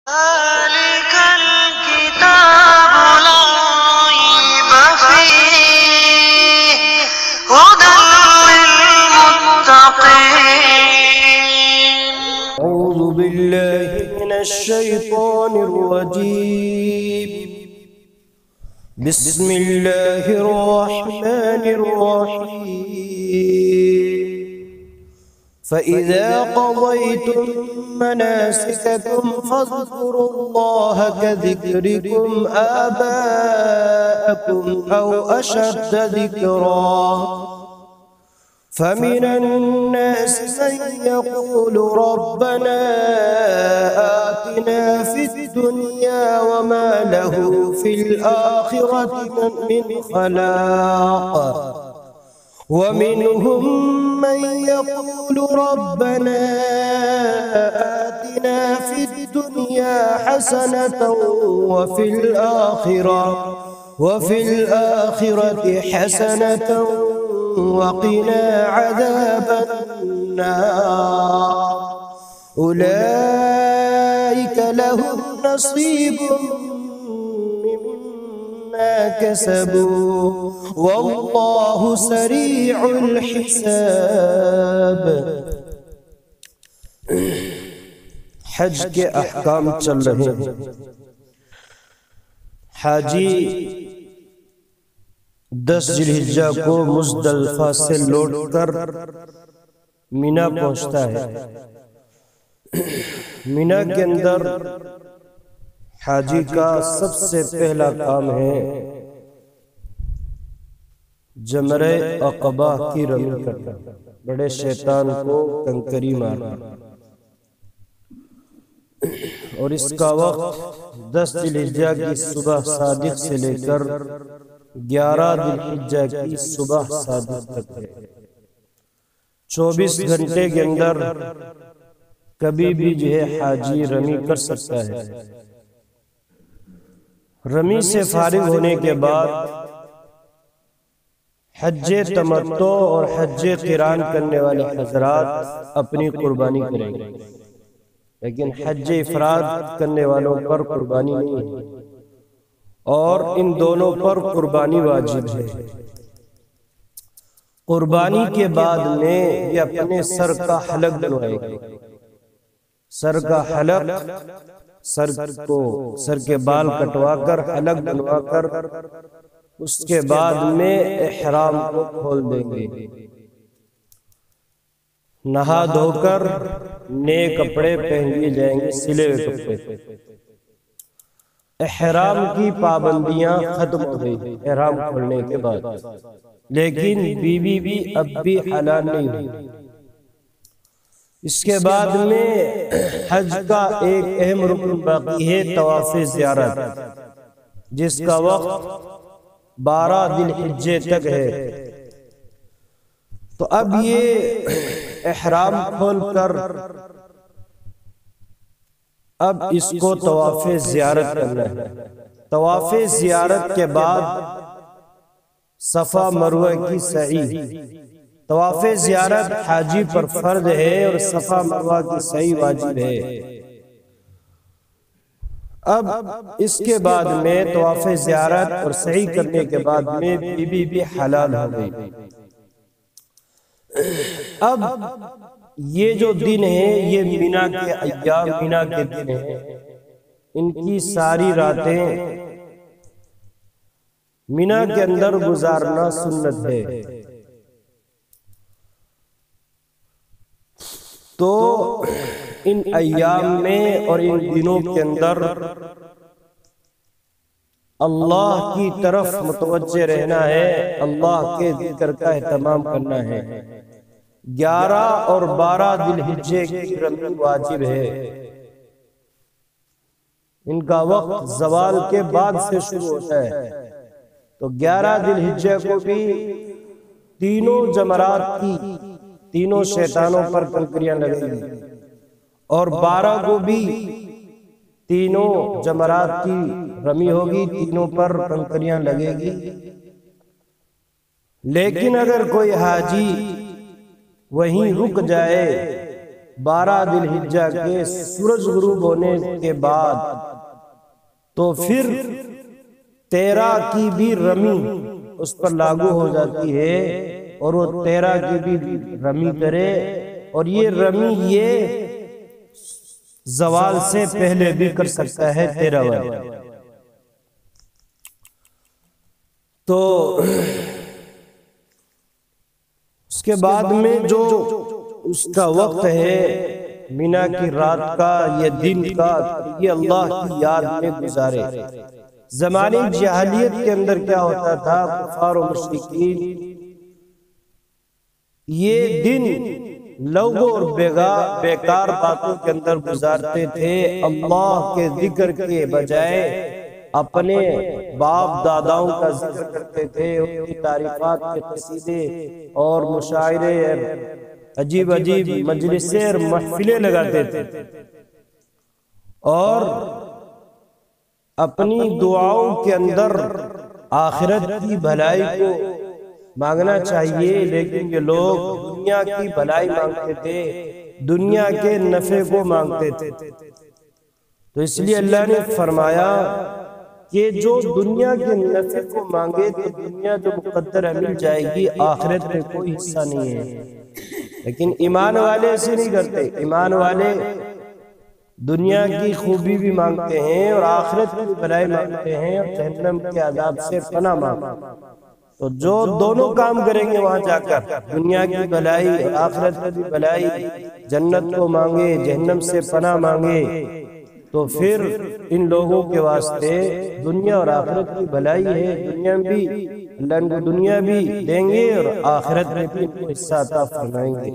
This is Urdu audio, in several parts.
ذلك الكتاب لا ريب فيه هدى للمتقين. أعوذ بالله من الشيطان الرجيم. بسم الله الرحمن الرحيم. فإذا قضيتم مناسككم فاذكروا الله كذكركم آباءكم أو أشد ذكرا. فمن الناس من يقول ربنا آتنا في الدنيا وما له في الآخرة من خلاق. ومنهم من يقول ربنا آتنا في الدنيا حسنة وفي الآخرة حسنة وقنا عذاب النار. أولئك لهم نصيب مما كسبوا والله سريع الحساب. حج کے احکام چل رہے ہیں. حاجی 10 ذی الحجہ کو مزدلفہ سے لوٹ کر مینا پہنچتا ہے. مینا کے اندر حاجی کا سب سے پہلا کام ہے جمرہ عقبہ کی رمی کرنا، بڑے شیطان کو کنکری مارنا. اور اس کا وقت 10 ذی الحجہ کی صبح صادق سے لے کر 11 ذی الحجہ کی صبح صادق تک ہے. 24 گھنٹے کے اندر کبھی بھی جو ہے حاجی رمی کر سکتا ہے. رمی سے فارغ ہونے کے بعد حج تمتع اور حج قران کرنے والے حضرات اپنی قربانی کریں گے، لیکن حج افراد کرنے والوں پر قربانی نہیں ہے، اور ان دونوں پر قربانی واجب ہے. قربانی کے بعد میں یہ اپنے سر کا حلق بنوائے گا. سر کا حلق، سر کے بال کٹوا کر حلق بنوا کر اس کے بعد میں احرام کو کھول دیں گے. نہا دھو کر نئے کپڑے پہن لیے جائیں گے، سلے ہوئے کپڑے. احرام کی پابندیاں ختم ہو گئی احرام کھولنے کے بعد، لیکن بیوی بھی اب بھی حلال نہیں ہوئی. اس کے بعد میں حج کا ایک اہم رکن باقی ہے، طواف زیارت، جس کا وقت 12 ذی الحجہ تک ہے. تو اب یہ احرام کھول کر اب اس کو طواف زیارت کرنا ہے. طواف زیارت کے بعد صفا مروہ کی سعی. طواف زیارت حاجی پر فرض ہے اور صفا مروہ کی سعی واجب ہے. اب اس کے بعد میں طواف زیارت اور سعی کرنے کے بعد میں بیوی بھی حلال ہو گئی. اب یہ جو دن ہے یہ مینا کے ایام، مینا کے دن ہیں. ان کی ساری راتیں مینا کے اندر گزارنا سنت ہے. تو ان ایام میں اور ان دنوں کے اندر اللہ کی طرف متوجہ رہنا ہے، اللہ کے ذکر کا اہتمام کرنا ہے. 11 اور 12 ذی الحجہ کی رمی واجب ہے. ان کا وقت زوال کے بعد سے شروع ہوتا ہے. تو 11 ذی الحجہ کو بھی تینوں جمرات کی، تینوں شیطانوں پر کنکریاں لگیں گی، اور 12 کو بھی تینوں جمرات کی رمی ہوگی، تینوں پر کنکریاں لگے گی. لیکن اگر کوئی حاجی وہیں رک جائے 12 ذی الحجہ کے سورج غروب ہونے کے بعد تو پھر 13 کی بھی رمی اس پر لاگو ہو جاتی ہے، اور وہ 13 کی بھی رمی کرے، اور یہ رمی یہ زوال سے پہلے بھی کر سکتا ہے 13 والی۔ تو اس کے بعد میں جو اس کا وقت ہے مینا کی رات کا، یہ دن کا، یہ اللہ کی یاد میں گزارے۔ زمانے جاہلیت کے اندر کیا ہوتا تھا، کفار و مشرکین یہ دن لوگوں اور بیکار باتوں کے اندر گزارتے تھے، اللہ کے ذکر کے بجائے اپنے باپ داداؤں کا ذکر کرتے تھے، ان کی تعریفات کے قصیدے اور مشاعرے، عجیب عجیب مجلسیں اور محفلیں لگاتے تھے، اور اپنی دعاؤں کے اندر آخرت کی بھلائی کو مانگنا چاہیے، لیکن یہ لوگ دنیا کی بھلائی مانگتے تھے، دنیا کے نفع کو مانگتے تھے۔ تو اس لیے اللہ نے فرمایا کہ جو دنیا کے نفع کو مانگے تو دنیا جو مقدر ہے مل جائے گی، آخرت میں کوئی حصہ نہیں ہے۔ لیکن ایمان والے ایسے نہیں کرتے، ایمان والے دنیا کی خوبی بھی مانگتے ہیں اور آخرت کی بھلائی مانگتے ہیں، اور جہنم کے عذاب سے پناہ مانگتے ہیں۔ تو جو دونوں کام کریں گے وہاں جا کر، دنیا کی بھلائی اور آخرت کی بھلائی، جنت کو مانگے، جہنم سے پناہ مانگے، تو پھر ان لوگوں کے واسطے دنیا اور آخرت کی بھلائی ہے۔ دنیا بھی اللہ ان کو دنیا بھی دیں گے اور آخرت میں بھی ان کو حصہ عطا فرمائیں گے۔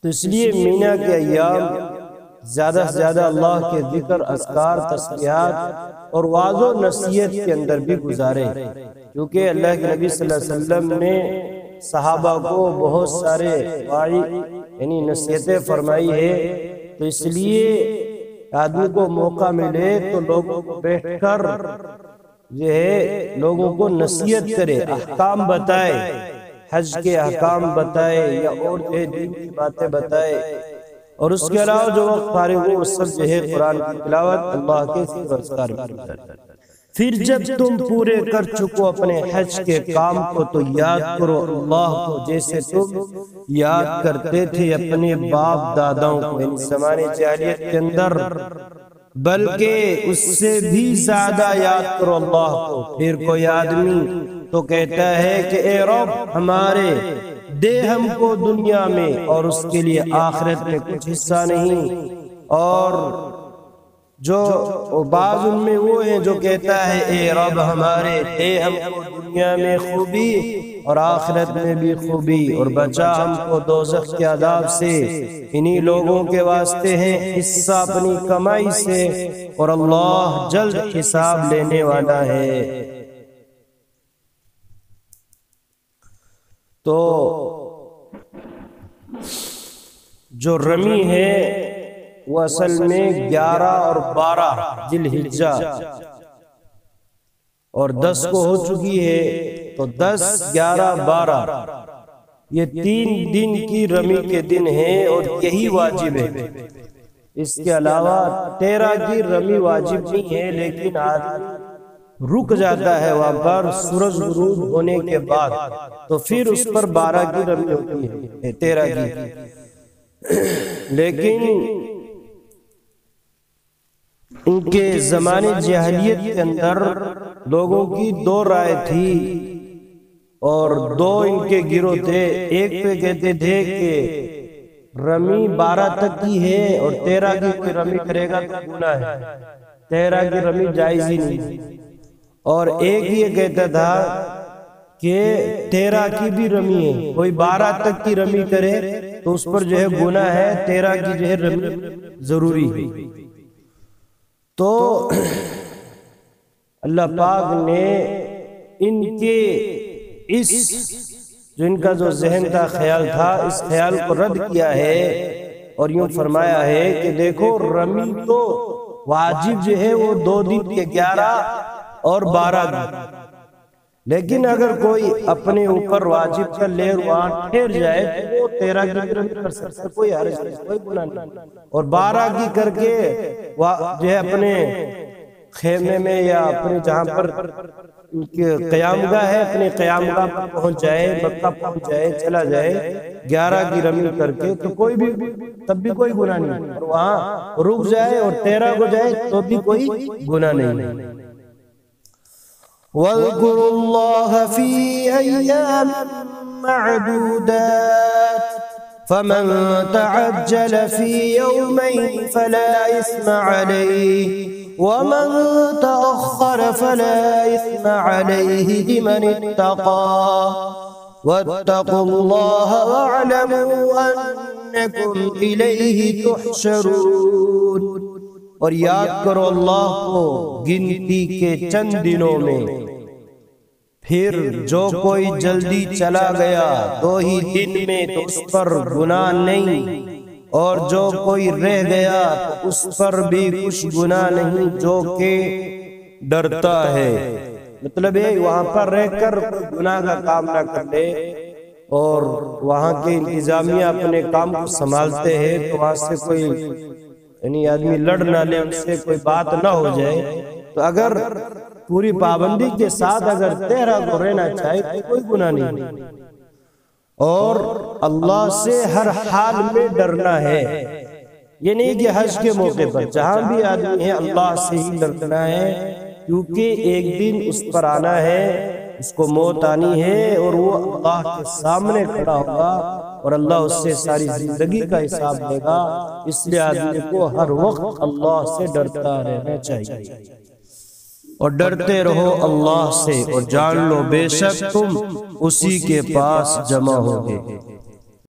تو اس لیے مینا کے ایام زیادہ سے زیادہ اللہ کے ذکر، اذکار، تسبیحات اور وعظ و نصیحت کے اندر بھی گزارے، کیونکہ اللہ کے نبی صلی اللہ علیہ وسلم نے صحابہ کو بہت سارے یعنی نصیحتیں فرمائی ہے۔ تو اس لیے آدمی کو موقع ملے تو لوگوں کو بیٹھ کر جو ہے لوگوں کو نصیحت کرے، احکام بتائے، حج کے احکام بتائے یا اور دین کی باتیں بتائے، اور اس کے علاوہ جو وقت فارغ ہو اس سب جو ہے قرآن کی تلاوت، اللہ کے ذکر و اذکار میں۔ پھر جب تم پورے کر چکو اپنے حج کے کام کو تو یاد کرو اللہ کو جیسے تم یاد کرتے تھے اپنے باپ داداؤں کو، یعنی زمانے جاہلیت کے اندر، بلکہ اس سے بھی زیادہ یاد کرو اللہ کو۔ پھر کوئی آدمی تو کہتا ہے کہ اے رب ہمارے دے ہم کو دنیا میں اور اس کے لیے آخرت میں کچھ حصہ نہیں، اور جو بعض ان میں وہ ہیں جو کہتا ہے اے رب ہمارے دے ہم کو دنیا میں خوبی اور آخرت میں بھی خوبی، اور بچا ہم کو دوزخ کے عذاب سے۔ انہی لوگوں کے واسطے ہیں حصہ اپنی کمائی سے، اور اللہ جلد حساب لینے والا ہے۔ تو جو رمی ہے وہ اصل میں 11 اور 12 ذی الحجہ اور 10 کو ہو چکی ہے، تو 10، 11، 12 یہ 3 دن کی رمی کے دن ہیں، اور یہی واجب ہے۔ اس کے علاوہ 13 کی رمی واجب نہیں ہے، لیکن آدمی رک جاتا ہے وہاں پر سورج غروب ہونے کے بعد، تو پھر اس پر 12 کی رمی ہوتی ہے، 13 کی۔ لیکن ان کے زمانے جاہلیت کے اندر لوگوں کی 2 رائے تھی، اور 2 ان کے گروہ تھے۔ ایک پہ کہتے تھے کہ رمی 12 تک کی ہے، اور 13 کی کوئی رمی کرے گا تو گناہ ہے، 13 کی رمی جائز ہی نہیں۔ اور ایک یہ کہتا تھا کہ 13 کی بھی رمی ہے، کوئی 12 تک کی رمی کرے تو اس پر جو ہے گناہ ہے، 13 کی جو ہے رمی ضروری ہے۔ تو اللہ پاک نے ان کے اس جو ان کا جو ذہن کا خیال تھا، اس خیال کو رد کیا ہے، اور یوں فرمایا ہے کہ دیکھو رمی تو واجب جو ہے وہ 2 دن کے 11 اور 12 دن، لیکن اگر کوئی اپنے اوپر واجب کر لے اور وہاں ٹھہر جائے تو وہ 13 کی بھی کر سکتا ہے، کوئی حرج نہیں، کوئی گناہ نہیں۔ اور 12 کی کر کے جو ہے اپنے خیمے میں یا اپنے جہاں پر قیام گاہ ہے اپنے قیام گاہ پر پہنچ جائے، مکہ پہنچ جائے، چلا جائے 11 کی رمی کر کے تو کوئی بھی تب بھی کوئی گناہ نہیں، اور وہاں رک جائے اور 13 کو جائے تو بھی کوئی گناہ نہیں۔ وَاذْكُرُوا اللَّهَ فِي أَيَّامٍ مَّعْدُودَاتٍ فَمَن تَعَجَّلَ فِي يَوْمَيْنِ فَلَا إِثْمَ عَلَيْهِ وَمَن تَأَخَّرَ فَلَا إِثْمَ عَلَيْهِ لِمَنِ اتَّقَىٰ وَاتَّقُوا اللَّهَ وَاعْلَمُوا أَنَّكُمْ إِلَيْهِ تُحْشَرُونَ۔ اور یاد کرو اللہ کو گنتی کے چند دنوں میں، پھر جو کوئی جلدی چلا گیا 2 ہی دن میں تو اس پر گناہ نہیں، اور جو کوئی رہ گیا تو اس پر بھی کچھ گناہ نہیں جو کہ ڈرتا ہے۔ مطلب ہے وہاں پر رہ کر گناہ کا کام نہ کر لے، اور وہاں کے انتظامیہ اپنے کام کو سنبھالتے ہیں تو وہاں سے کوئی یعنی آدمی لڑ نہ لے، ان سے کوئی بات نہ ہو جائے، تو اگر پوری پابندی کے ساتھ اگر 13 کو رہنا چاہے تو کوئی گناہ نہیں۔ اور اللہ سے ہر حال میں ڈرنا ہے، یہ نہیں کہ حج کے موقع پر جہاں بھی آدمی ہے اللہ سے ہی ڈرنا ہے، کیونکہ ایک دن اس پر آنا ہے، اس کو موت آنی ہے اور وہ اللہ کے سامنے کھڑا ہوگا اور اللہ اس سے ساری زندگی کا حساب لے گا۔ اس لیے آدمی کو ہر وقت اللہ سے ڈرتا رہنا چاہیے، اور ڈرتے رہو اللہ سے، اور جان لو بے شک تم اسی کے پاس جمع ہوگے۔